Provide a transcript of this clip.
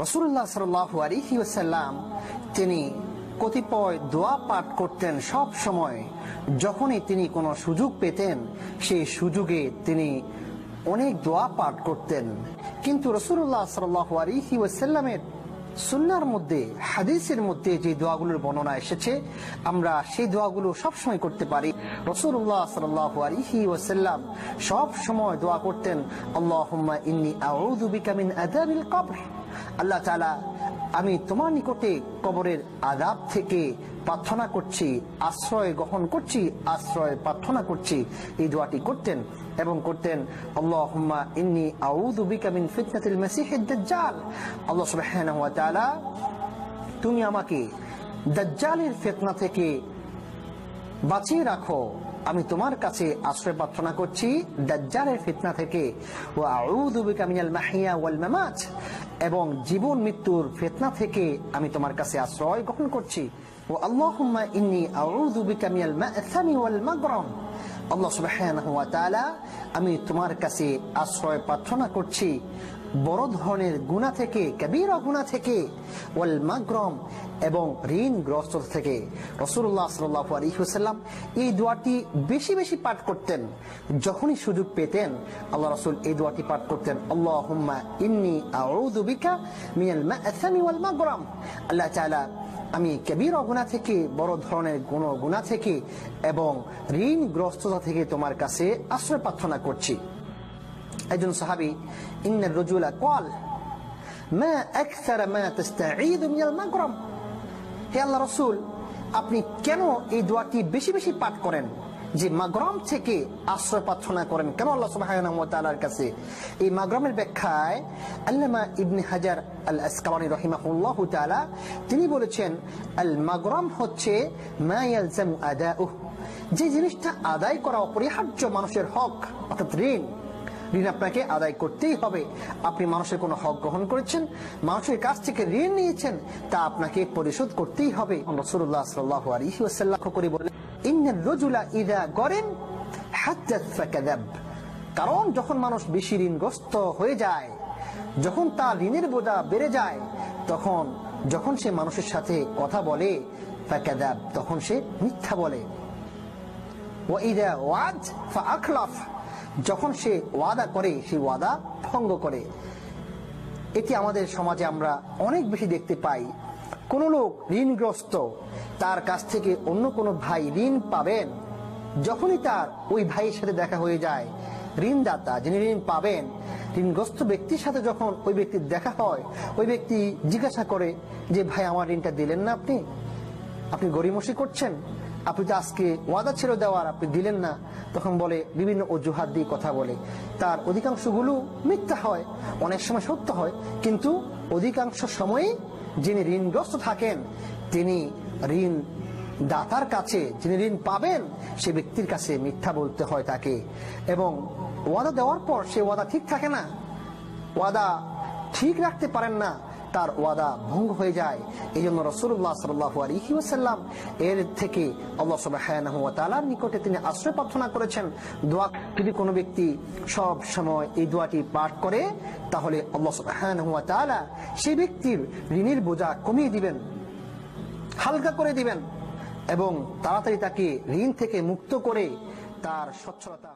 রাসূলুল্লাহ সাল্লাল্লাহু আলাইহি ওয়াসাল্লাম তিনি কতিপয় দোয়া পাঠ করতেন সব সময়। যখনই তিনি কোনো সুযোগ পেতেন সেই সুযোগে তিনি অনেক দোয়া পাঠ করতেন। কিন্তু রাসূলুল্লাহ সাল্লাল্লাহু আলাইহি ওয়াসাল্লামের সুন্নাহর মধ্যে, হাদিসের মধ্যে যে দোয়াগুলোর বর্ণনা এসেছে আমরা সেই দোয়াগুলো সব সময় করতে পারি। রাসূলুল্লাহ সাল্লাল্লাহু আলাইহি ওয়াসাল্লাম সব সময় দোয়া করতেন, আল্লাহুম্মা ইন্নী আউযু বিকা মিন আযাবিল কবর। আল্লাহ তাআলা, আমি তোমার নিকটে কবরের আযাব থেকে প্রার্থনা করছি, আশ্রয় গ্রহণ করছি, আশ্রয় প্রার্থনা করছি। এই দোয়াটি করতেন এবং করতেন আল্লাহুম্মা ইন্নী আউযু বিকা মিন ফিতনাতিল মাসিহিদ দাজ্জাল। আল্লাহ সুবহানাহু ওয়া তাআলা, তুমি আমাকে দাজ্জালের ফিতনা থেকে বাঁচিয়ে রাখো। আমি তোমার কাছে আশ্রয় প্রার্থনা করছি দাজ্জালের ফিতনা থেকে। ওয়া আউযু বিকা মিনাল মাহইয়া ওয়াল মামাত, এবং জীবন মৃত্যুর ফিতনা থেকে আমি তোমার কাছে আশ্রয় গ্রহণ করছি। ওয়া আল্লাহুম্মা ইন্নী আউযু বিকা মিনাল মা'সামি ওয়াল মাগরাম। আল্লাহ সুবহানাহু ওয়া তাআলা, আমি তোমার কাছে আশ্রয় প্রার্থনা করছি বড় ধরনের গুনাহ থেকে, কবিরা গুনাহ থেকে, ওয়াল মাগরাম, এবং ঋণগ্রস্ত থেকে। রাসূলুল্লাহ সাল্লাল্লাহু আলাইহি ওয়াসাল্লাম এই দোয়াটি বেশি বেশি পাঠ করতেন। যখনই সুযোগ পেতেন আল্লাহ রাসূল এই দোয়াটি পাঠ করতেন, আল্লাহুম্মা ইন্নী আউযু বিকা মিনাল মা'সামি ওয়াল মাগরাম। আল্লাহ তাআলা, আমি কবিরা গুনাহ থেকে, বড় ধরনের গুনাহ থেকে এবং ঋণগ্রস্ততা থেকে তোমার কাছে আশ্রয় প্রার্থনা করছি। একজন সাহাবী, ইন্নার রাজুলা ক্বাল মা আকসারা মা তাস্তাঈযু মিনাল মাগরাম। হে আল্লাহ রাসূল, আপনি কেন এই দোয়াটি বেশি বেশি পাঠ করেন, যে মাগরাম থেকে আশ্রয় প্রার্থনা করেন কেন আল্লাহ সুবহানাহু ওয়া তাআলার কাছে? এই মাগরামের ব্যাখ্যায় আল্লামা ইবনে হাজার আল আসকালানী রাহিমাহুল্লাহু তাআলা তিনি বলেছেন, আল মাগরাম হচ্ছে মা ইয়ালজামু আদাউহ, যে জিনিসটা আদায় করা অপরিহার্য, মানুষের হক, অর্থাৎ ঋণ আপনাকে আদায় করতেই হবে। আপনি মানুষের কোনো হক গ্রহণ করেছেন, মানুষের কাছ থেকে ঋণ নিয়েছেন, তা আপনাকে পরিশোধ করতেই হবে। রাসূলুল্লাহ সাল্লাল্লাহু আলাইহি ওয়াসাল্লাম করে বলেন, ইন্নার রাজুলা ইযা গরিন হাদাত ফাকাযাব। কারণ যখন মানুষ বেশি ঋণগ্রস্ত হয়ে যায়, যখন তার ঋণের বোঝা বেড়ে যায়, যখন সে মানুষের সাথে কথা বলে, ফাকাযাব, তখন সে মিথ্যা বলে। ওয়া ইযা ওয়াদ ফাআখলাফ, যখন সে ওয়াদা করে সেই ওয়াদা ভঙ্গ করে। এটি আমাদের সমাজে আমরা অনেক বেশি দেখতে পাই। কোন লোক ঋণগ্রস্ত, তার কাছ থেকে অন্য কোনো ভাই ঋণ পাবেন, যখনই তার ওই ভাইয়ের সাথে দেখা হয়ে যায়, ঋণদাতা যিনি ঋণ পাবেন, ঋণগ্রস্ত ব্যক্তির সাথে যখন ওই ব্যক্তির দেখা হয়, ওই ব্যক্তি জিজ্ঞাসা করে যে ভাই আমার ঋণটা দিলেন না, আপনি গড়িমসি করছেন, আপনি তো আজকে ওয়াদা ছিল দেওয়ার, আপনি দিলেন না। তখন বলে, বিভিন্ন অজুহাত দিয়ে কথা বলে। তার অধিকাংশগুলো মিথ্যা হয়, অনেক সময় সত্য হয়, কিন্তু অধিকাংশ সময়ই যিনি ঋণগ্রস্ত থাকেন তিনি ঋণ দাতার কাছে, যিনি ঋণ পাবেন সে ব্যক্তির কাছে মিথ্যা বলতে হয় তাকে। এবং ওয়াদা দেওয়ার পর সে ওয়াদা ঠিক থাকে না, ওয়াদা ঠিক রাখতে পারেন না, তার ওয়াদা ভঙ্গ হয়ে যায়। এই জন্য রাসূলুল্লাহ সাল্লাল্লাহু আলাইহি ওয়াসাল্লাম এর থেকে আল্লাহ সুবহানাহু ওয়া তাআলার নিকটে তিনি আশ্রয় প্রার্থনা করেছেন। দোয়া যদি কোনো ব্যক্তি সব সময় এই দোয়াটি পাঠ করে, তাহলে আল্লাহ সুবহানাহু ওয়া তাআলা সেই ব্যক্তির ঋণের বোঝা কমিয়ে দিবেন, হালকা করে দিবেন এবং তাড়াতাড়ি তাকে ঋণ থেকে মুক্ত করে তার সচ্ছলতা